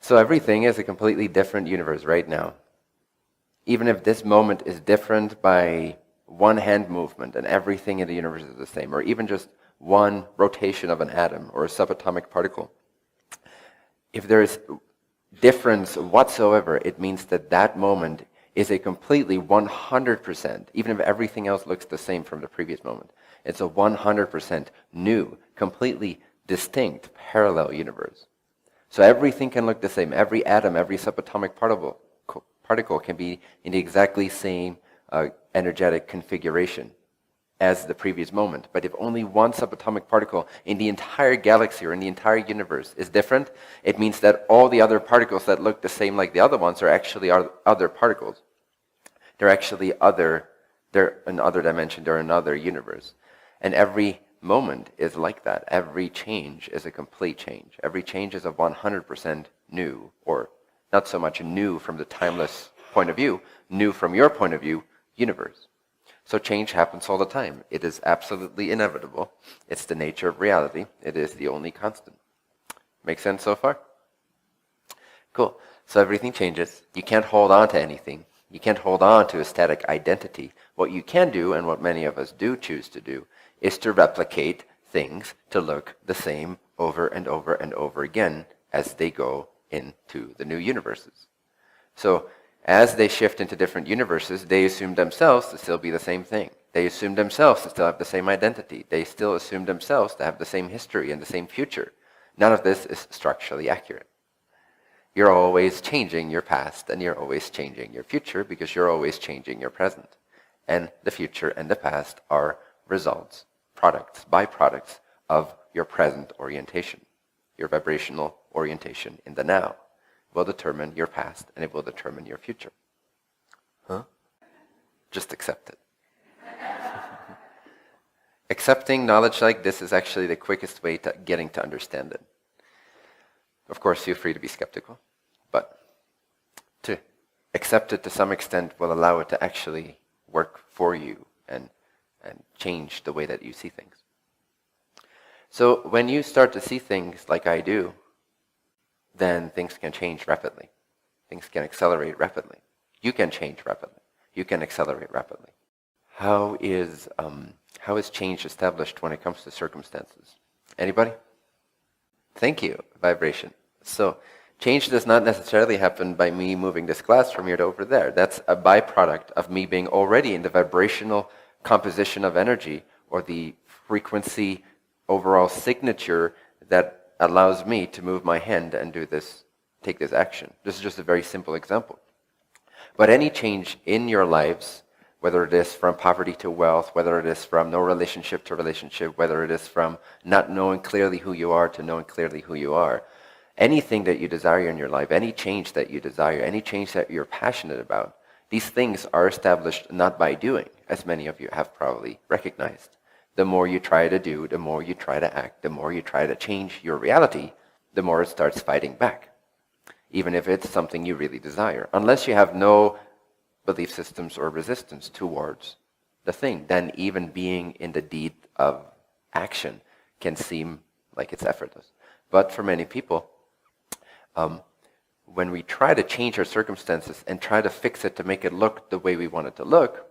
So everything is a completely different universe right now. Even if this moment is different by one hand movement and everything in the universe is the same, or even just one rotation of an atom or a subatomic particle, if there is difference whatsoever, it means that that moment is a completely 100%, even if everything else looks the same from the previous moment, it's a 100% new, completely distinct, parallel universe. So everything can look the same. Every atom, every subatomic particle can be in the exactly same energetic configuration as the previous moment. But if only one subatomic particle in the entire galaxy or in the entire universe is different, it means that all the other particles that look the same like the other ones are actually other particles. They're actually they're another dimension, they're another universe. And every moment is like that. Every change is a complete change. Every change is a 100% new, or not so much new from the timeless point of view, new from your point of view, universe. So change happens all the time. It is absolutely inevitable. It's the nature of reality. It is the only constant. Make sense so far? Cool. So everything changes. You can't hold on to anything. You can't hold on to a static identity. What you can do, and what many of us do choose to do, is to replicate things to look the same over and over and over again as they go into the new universes. So as they shift into different universes, they assume themselves to still be the same thing. They assume themselves to still have the same identity. They still assume themselves to have the same history and the same future. None of this is structurally accurate. You're always changing your past, and you're always changing your future, because you're always changing your present. And the future and the past are results, products, byproducts of your present orientation. Your vibrational orientation in the now will determine your past, and it will determine your future. Huh? Just accept it. Accepting knowledge like this is actually the quickest way to getting to understand it. Of course, feel free to be skeptical, but to accept it to some extent will allow it to actually work for you and change the way that you see things. So when you start to see things like I do, then things can change rapidly. Things can accelerate rapidly. You can change rapidly. You can accelerate rapidly. How is change established when it comes to circumstances? Anybody? Thank you, vibration. So change does not necessarily happen by me moving this glass from here to over there. That's a byproduct of me being already in the vibrational composition of energy, or the frequency overall signature that allows me to move my hand and do this, take this action. This is just a very simple example. But any change in your lives, whether it is from poverty to wealth, whether it is from no relationship to relationship, whether it is from not knowing clearly who you are to knowing clearly who you are, anything that you desire in your life, any change that you desire, any change that you're passionate about, these things are established not by doing, as many of you have probably recognized. The more you try to do, the more you try to act, the more you try to change your reality, the more it starts fighting back, even if it's something you really desire. Unless you have no belief systems or resistance towards the thing, then even being in the deed of action can seem like it's effortless. But for many people, when we try to change our circumstances and try to fix it to make it look the way we want it to look,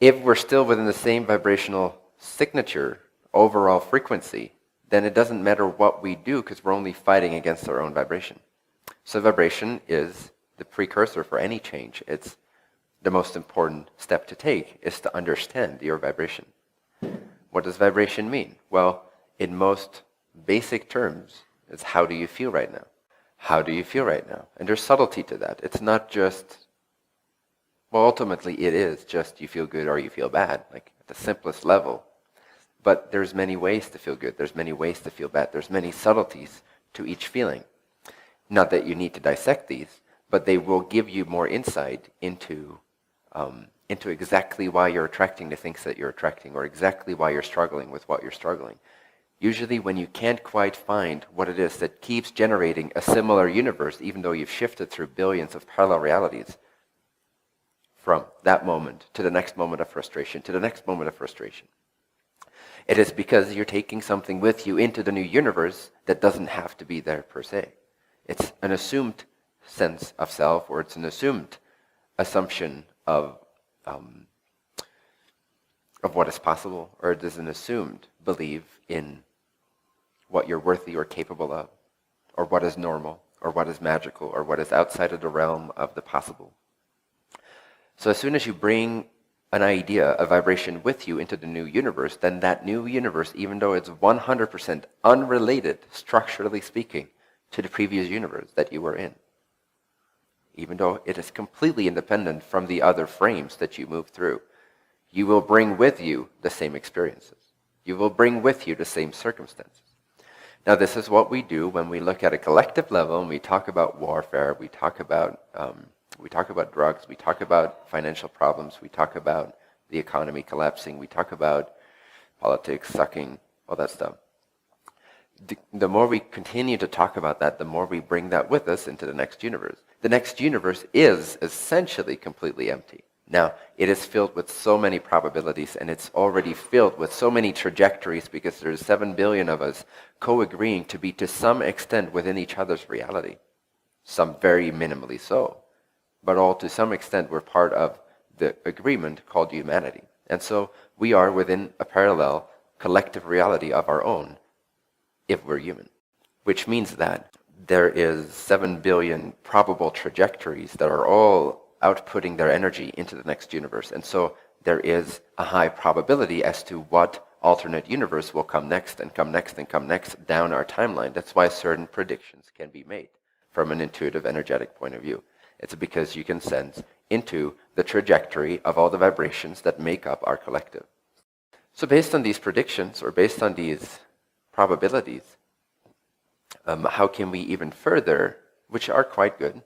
if we're still within the same vibrational signature, overall frequency, then it doesn't matter what we do, because we're only fighting against our own vibration. So vibration is the precursor for any change. It's the most important step to take, is to understand your vibration. What does vibration mean? Well, in most basic terms, it's how do you feel right now? How do you feel right now? And there's subtlety to that. It's not just, well, ultimately it is just you feel good or you feel bad, like at the simplest level. But there's many ways to feel good. There's many ways to feel bad. There's many subtleties to each feeling. Not that you need to dissect these, but they will give you more insight into exactly why you're attracting the things that you're attracting, or exactly why you're struggling with what you're struggling. Usually when you can't quite find what it is that keeps generating a similar universe, even though you've shifted through billions of parallel realities, from that moment to the next moment of frustration, to the next moment of frustration, it is because you're taking something with you into the new universe that doesn't have to be there per se. It's an assumed sense of self, or it's an assumed assumption of what is possible, or it is an assumed belief in what you're worthy or capable of, or what is normal, or what is magical, or what is outside of the realm of the possible. So as soon as you bring an idea, a vibration with you into the new universe, then that new universe, even though it's 100% unrelated, structurally speaking, to the previous universe that you were in, even though it is completely independent from the other frames that you move through, you will bring with you the same experiences. You will bring with you the same circumstances. Now, this is what we do when we look at a collective level and we talk about warfare, we talk about drugs, we talk about financial problems, we talk about the economy collapsing, we talk about politics sucking, all that stuff. The more we continue to talk about that, the more we bring that with us into the next universe. The next universe is essentially completely empty. Now, it is filled with so many probabilities, and it's already filled with so many trajectories because there's 7 billion of us co-agreeing to be to some extent within each other's reality. Some very minimally so. But all to some extent we're part of the agreement called humanity. And so we are within a parallel collective reality of our own if we're human. Which means that there is 7 billion probable trajectories that are all outputting their energy into the next universe. And so there is a high probability as to what alternate universe will come next and come next and come next down our timeline. That's why certain predictions can be made from an intuitive, energetic point of view. It's because you can sense into the trajectory of all the vibrations that make up our collective. So based on these predictions, or based on these probabilities, how can we even further, which are quite good,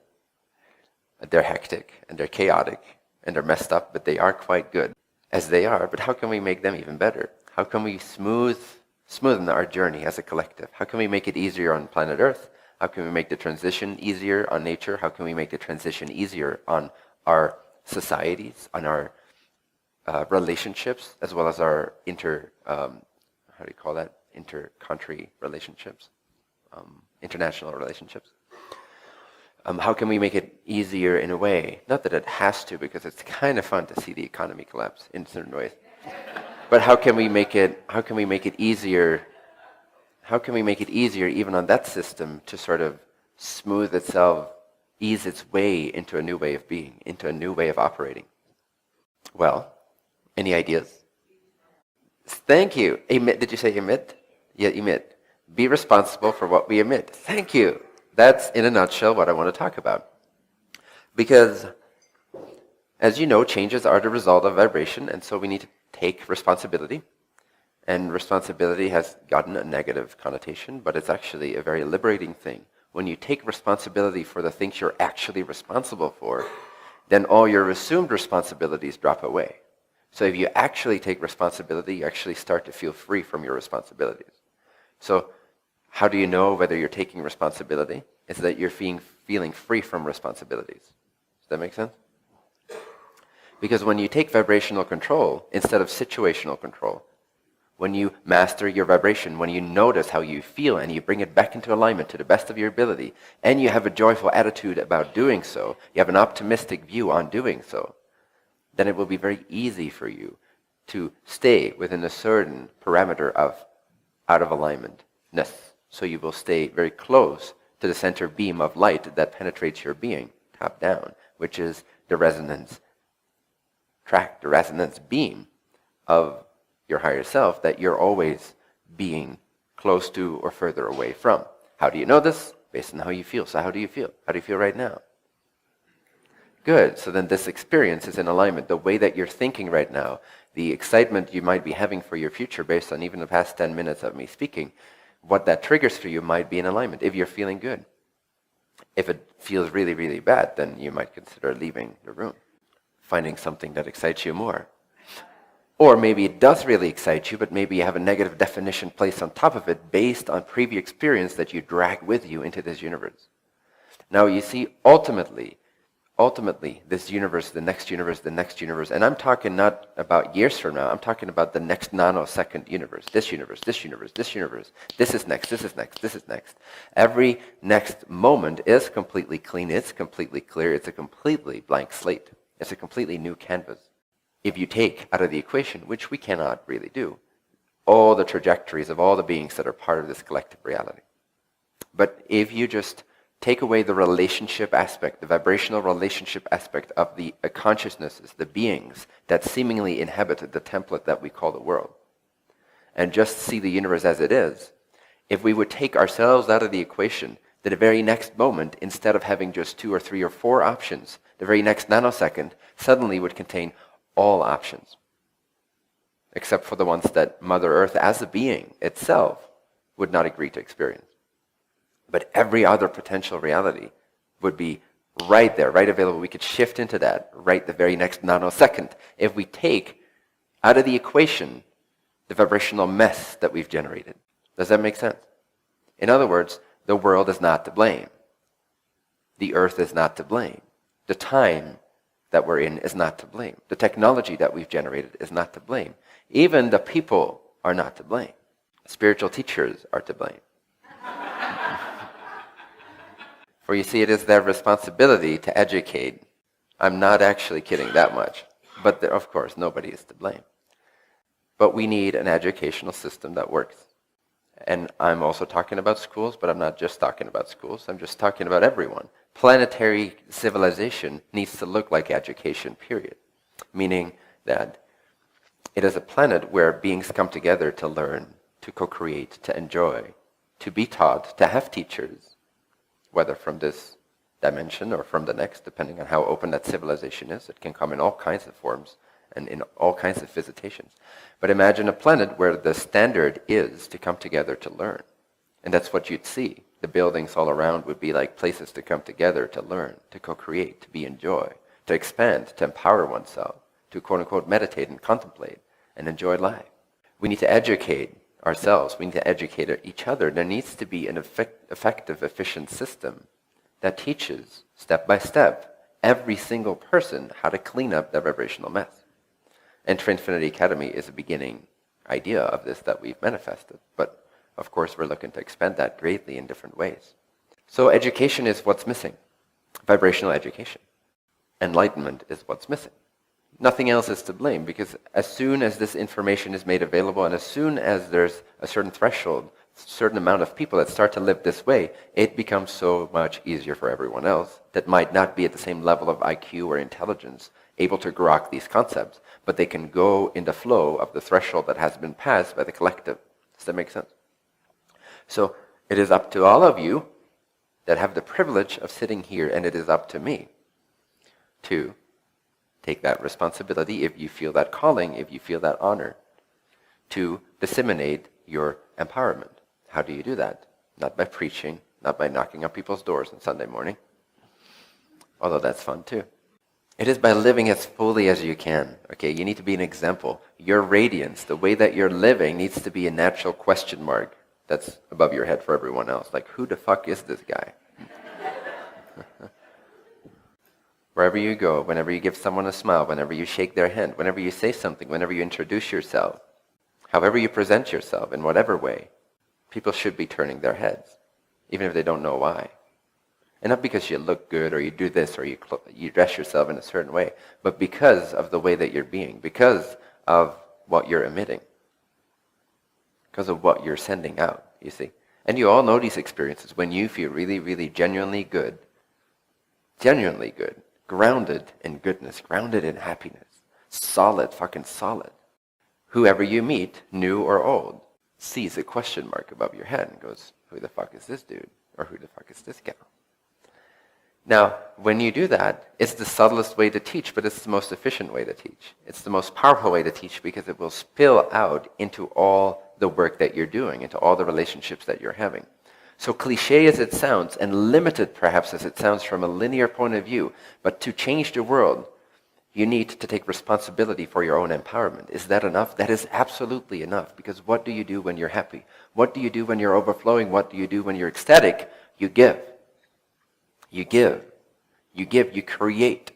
they're hectic, and they're chaotic, and they're messed up, but they are quite good as they are. But how can we make them even better? How can we smoothen our journey as a collective? How can we make it easier on planet Earth? How can we make the transition easier on nature? How can we make the transition easier on our societies, on our relationships, as well as our inter-country relationships, international relationships? How can we make it easier in a way? Not that it has to, because it's kind of fun to see the economy collapse in certain ways. But how can we make it easier? How can we make it easier even on that system to sort of smooth itself, ease its way into a new way of being, into a new way of operating? Well, any ideas? Thank you. Emit, did you say emit? Yeah, emit. Be responsible for what we emit. Thank you. That's, in a nutshell, what I want to talk about. Because, as you know, changes are the result of vibration, and so we need to take responsibility. And responsibility has gotten a negative connotation, but it's actually a very liberating thing. When you take responsibility for the things you're actually responsible for, then all your assumed responsibilities drop away. So if you actually take responsibility, you actually start to feel free from your responsibilities. So how do you know whether you're taking responsibility? It's that you're feeling free from responsibilities. Does that make sense? Because when you take vibrational control instead of situational control, when you master your vibration, when you notice how you feel and you bring it back into alignment to the best of your ability, and you have a joyful attitude about doing so, you have an optimistic view on doing so, then it will be very easy for you to stay within a certain parameter of out of alignmentness. So you will stay very close to the center beam of light that penetrates your being, top down, which is the resonance track, the resonance beam of your higher self that you're always being close to or further away from. How do you know this? Based on how you feel. So how do you feel? How do you feel right now? Good. So then this experience is in alignment. The way that you're thinking right now, the excitement you might be having for your future based on even the past 10 minutes of me speaking, what that triggers for you might be in alignment if you're feeling good. If it feels really, really bad, then you might consider leaving the room, finding something that excites you more. Or maybe it does really excite you, but maybe you have a negative definition placed on top of it based on previous experience that you drag with you into this universe. Now you see, ultimately, ultimately, this universe, the next universe, the next universe, and I'm talking not about years from now, I'm talking about the next nanosecond universe, this universe, this universe, this universe, this is next, this is next, this is next. Every next moment is completely clean, it's completely clear, it's a completely blank slate. It's a completely new canvas. If you take out of the equation, which we cannot really do, all the trajectories of all the beings that are part of this collective reality. But if you just take away the relationship aspect, the vibrational relationship aspect of the consciousnesses, the beings that seemingly inhabit the template that we call the world, and just see the universe as it is, if we would take ourselves out of the equation, that the very next moment, instead of having just 2 or 3 or 4 options, the very next nanosecond suddenly would contain all options, except for the ones that Mother Earth as a being itself would not agree to experience. But every other potential reality would be right there, right available. We could shift into that right the very next nanosecond if we take out of the equation the vibrational mess that we've generated. Does that make sense? In other words, the world is not to blame. The earth is not to blame. The time that we're in is not to blame. The technology that we've generated is not to blame. Even the people are not to blame. Spiritual teachers are to blame. For you see, it is their responsibility to educate. I'm not actually kidding that much. But of course, nobody is to blame. But we need an educational system that works. And I'm also talking about schools, but I'm not just talking about schools. I'm just talking about everyone. Planetary civilization needs to look like education, period. Meaning that it is a planet where beings come together to learn, to co-create, to enjoy, to be taught, to have teachers, whether from this dimension or from the next, depending on how open that civilization is. It can come in all kinds of forms and in all kinds of visitations. But imagine a planet where the standard is to come together to learn. And that's what you'd see. The buildings all around would be like places to come together to learn, to co-create, to be in joy, to expand, to empower oneself, to quote-unquote meditate and contemplate and enjoy life. We need to educate ourselves. We need to educate each other. There needs to be an effective, efficient system that teaches, step by step, every single person how to clean up their vibrational mess. And Trinfinity Academy is a beginning idea of this that we've manifested. But of course, we're looking to expand that greatly in different ways. So education is what's missing. Vibrational education. Enlightenment is what's missing. Nothing else is to blame, because as soon as this information is made available and as soon as there's a certain threshold, certain amount of people that start to live this way, it becomes so much easier for everyone else that might not be at the same level of IQ or intelligence able to grok these concepts, but they can go in the flow of the threshold that has been passed by the collective. Does that make sense? So it is up to all of you that have the privilege of sitting here, and it is up to me to take that responsibility, if you feel that calling, if you feel that honor, to disseminate your empowerment. How do you do that? Not by preaching, not by knocking on people's doors on Sunday morning, although that's fun too. It is by living as fully as you can. Okay, you need to be an example. Your radiance, the way that you're living, needs to be a natural question mark that's above your head for everyone else. Like, who the fuck is this guy? Wherever you go, whenever you give someone a smile, whenever you shake their hand, whenever you say something, whenever you introduce yourself, however you present yourself, in whatever way, people should be turning their heads, even if they don't know why. And not because you look good or you do this or you dress yourself in a certain way, but because of the way that you're being, because of what you're emitting, because of what you're sending out, you see. And you all know these experiences when you feel really, really genuinely good, grounded in goodness, grounded in happiness, solid, fucking solid. Whoever you meet, new or old, sees a question mark above your head and goes, who the fuck is this dude? Or who the fuck is this gal? Now, when you do that, it's the subtlest way to teach, but it's the most efficient way to teach. It's the most powerful way to teach because it will spill out into all the work that you're doing, into all the relationships that you're having. So cliche as it sounds, and limited perhaps as it sounds from a linear point of view, but to change the world, you need to take responsibility for your own empowerment. Is that enough? That is absolutely enough, because what do you do when you're happy? What do you do when you're overflowing? What do you do when you're ecstatic? You give. You give. You give, you create.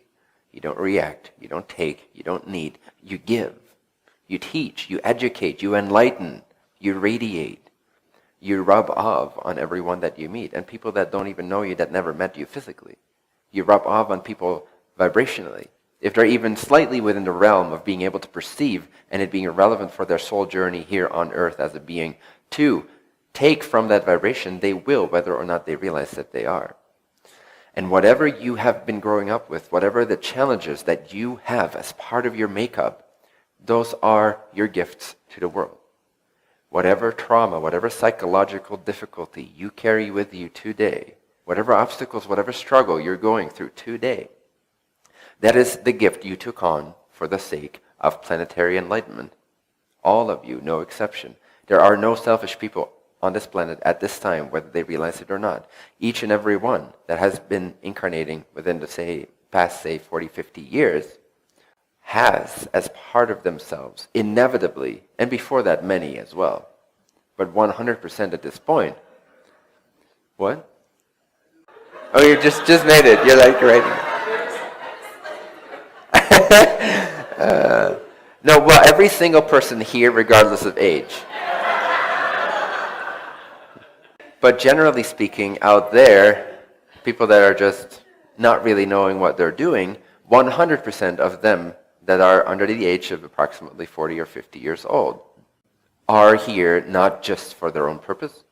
You don't react, you don't take, you don't need. You give. You teach, you educate, you enlighten, you radiate. You rub off on everyone that you meet, and people that don't even know you, that never met you physically. You rub off on people vibrationally. If they're even slightly within the realm of being able to perceive and it being relevant for their soul journey here on earth as a being to take from that vibration, they will, whether or not they realize that they are. And whatever you have been growing up with, whatever the challenges that you have as part of your makeup, those are your gifts to the world. Whatever trauma, whatever psychological difficulty you carry with you today, whatever obstacles, whatever struggle you're going through today, that is the gift you took on for the sake of planetary enlightenment. All of you, no exception. There are no selfish people on this planet at this time, whether they realize it or not. Each and every one that has been incarnating within the past 40, 50 years has as part of themselves, inevitably, and before that many as well, but 100% at this point. What? Oh, you just made it. You're like right. No, well, every single person here, regardless of age. But generally speaking, out there, people that are just not really knowing what they're doing, 100% of them that are under the age of approximately 40 or 50 years old are here not just for their own purpose,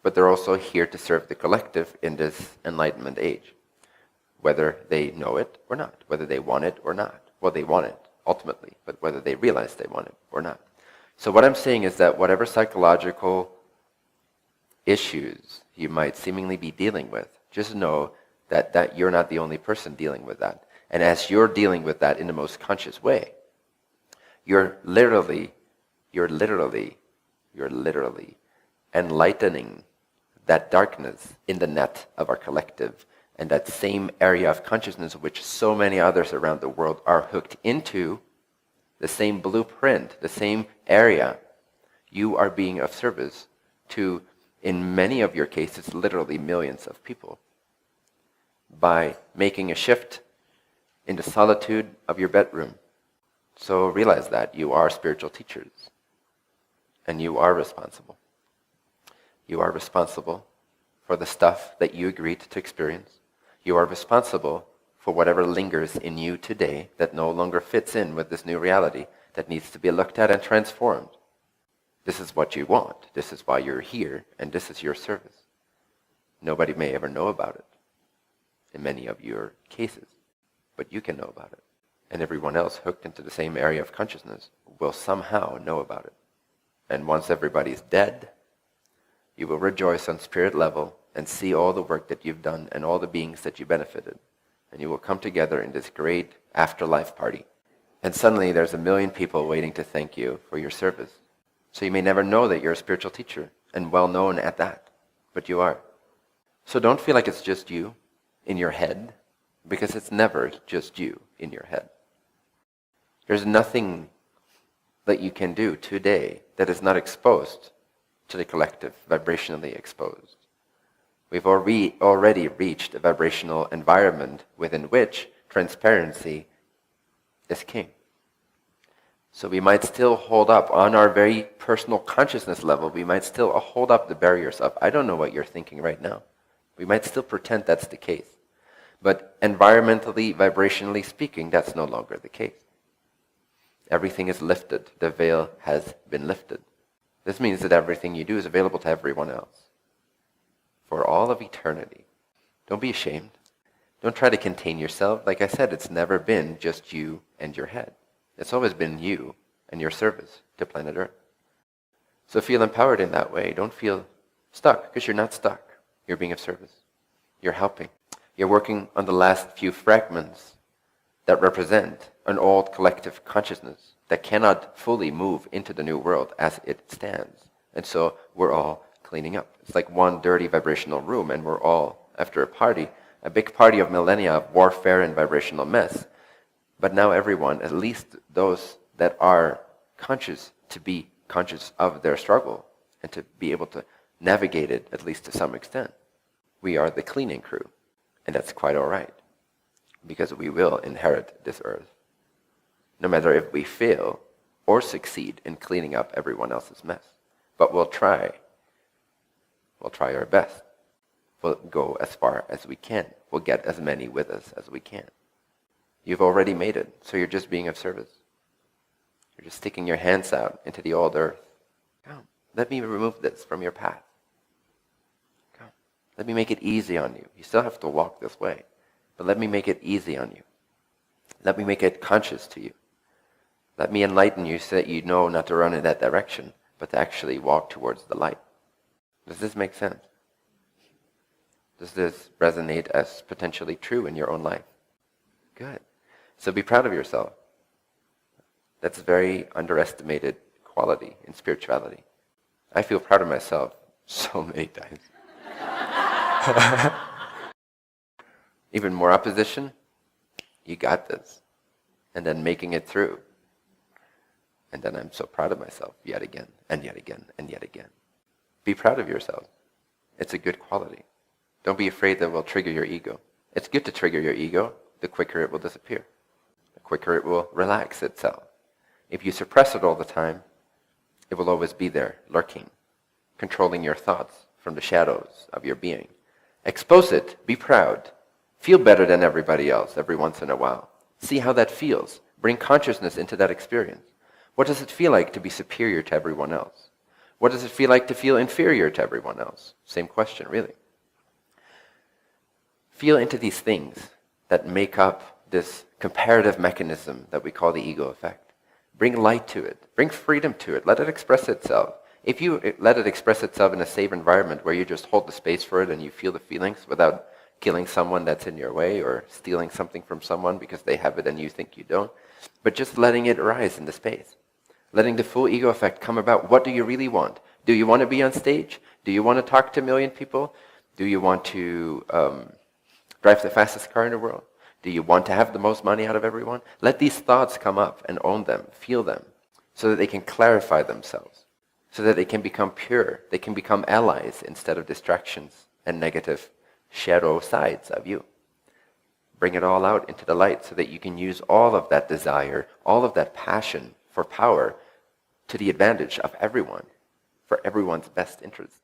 but they're also here to serve the collective in this enlightenment age, whether they know it or not, whether they want it or not. Well, they want it, ultimately, but whether they realize they want it or not. So what I'm saying is that whatever psychological issues you might seemingly be dealing with, just know that you're not the only person dealing with that. And as you're dealing with that in the most conscious way, you're literally enlightening that darkness in the net of our collective, and that same area of consciousness which so many others around the world are hooked into, the same blueprint, the same area. You are being of service to, in many of your cases, literally millions of people by making a shift in the solitude of your bedroom. So realize that you are spiritual teachers, and you are responsible. You are responsible for the stuff that you agreed to experience. You are responsible for whatever lingers in you today that no longer fits in with this new reality that needs to be looked at and transformed. This is what you want. This is why you're here, and this is your service. Nobody may ever know about it in many of your cases, but you can know about it. And everyone else hooked into the same area of consciousness will somehow know about it. And once everybody's dead, you will rejoice on spirit level and see all the work that you've done and all the beings that you benefited. And you will come together in this great afterlife party. And suddenly there's 1 million people waiting to thank you for your service. So you may never know that you're a spiritual teacher, and well known at that, but you are. So don't feel like it's just you in your head, because it's never just you in your head. There's nothing that you can do today that is not exposed to the collective, vibrationally exposed. We've already reached a vibrational environment within which transparency is king. So we might still hold up on our very personal consciousness level, we might still hold up the barriers up. I don't know what you're thinking right now. We might still pretend that's the case. But environmentally, vibrationally speaking, that's no longer the case. Everything is lifted. The veil has been lifted. This means that everything you do is available to everyone else for all of eternity. Don't be ashamed. Don't try to contain yourself. Like I said, it's never been just you and your head. It's always been you and your service to planet Earth. So feel empowered in that way. Don't feel stuck, because you're not stuck. You're being of service. You're helping. You're working on the last few fragments that represent an old collective consciousness that cannot fully move into the new world as it stands. And so we're all cleaning up. It's like one dirty vibrational room, and we're all, after a party, a big party of millennia of warfare and vibrational mess. But now everyone, at least those that are conscious, to be conscious of their struggle and to be able to navigate it, at least to some extent. We are the cleaning crew, and that's quite all right. because we will inherit this earth, no matter if we fail or succeed in cleaning up everyone else's mess. But we'll try. We'll try our best. We'll go as far as we can. We'll get as many with us as we can. You've already made it, so you're just being of service. You're just sticking your hands out into the old earth. Come, let me remove this from your path. Come, let me make it easy on you. You still have to walk this way, but let me make it easy on you. Let me make it conscious to you. Let me enlighten you so that you know not to run in that direction, but to actually walk towards the light. Does this make sense? Does this resonate as potentially true in your own life? Good. So be proud of yourself. That's a very underestimated quality in spirituality. I feel proud of myself so many times. Even more opposition, you got this. And then making it through. And then I'm so proud of myself yet again, and yet again, and yet again. Be proud of yourself. It's a good quality. Don't be afraid that it will trigger your ego. It's good to trigger your ego. The quicker it will disappear. The quicker it will relax itself. If you suppress it all the time, it will always be there, lurking, controlling your thoughts from the shadows of your being. Expose it. Be proud. Feel better than everybody else every once in a while. See how that feels. Bring consciousness into that experience. What does it feel like to be superior to everyone else? What does it feel like to feel inferior to everyone else? Same question, really. Feel into these things that make up this comparative mechanism that we call the ego effect. Bring light to it. Bring freedom to it. Let it express itself. If you let it express itself in a safe environment where you just hold the space for it and you feel the feelings without killing someone that's in your way or stealing something from someone because they have it and you think you don't, but just letting it arise in the space. Letting the full ego effect come about. What do you really want? Do you want to be on stage? Do you want to talk to a million people? Do you want to drive the fastest car in the world? Do you want to have the most money out of everyone? Let these thoughts come up and own them, feel them, so that they can clarify themselves, so that they can become pure. They can become allies instead of distractions and negative shadow sides of you. Bring it all out into the light so that you can use all of that desire, all of that passion for power to the advantage of everyone, for everyone's best interest.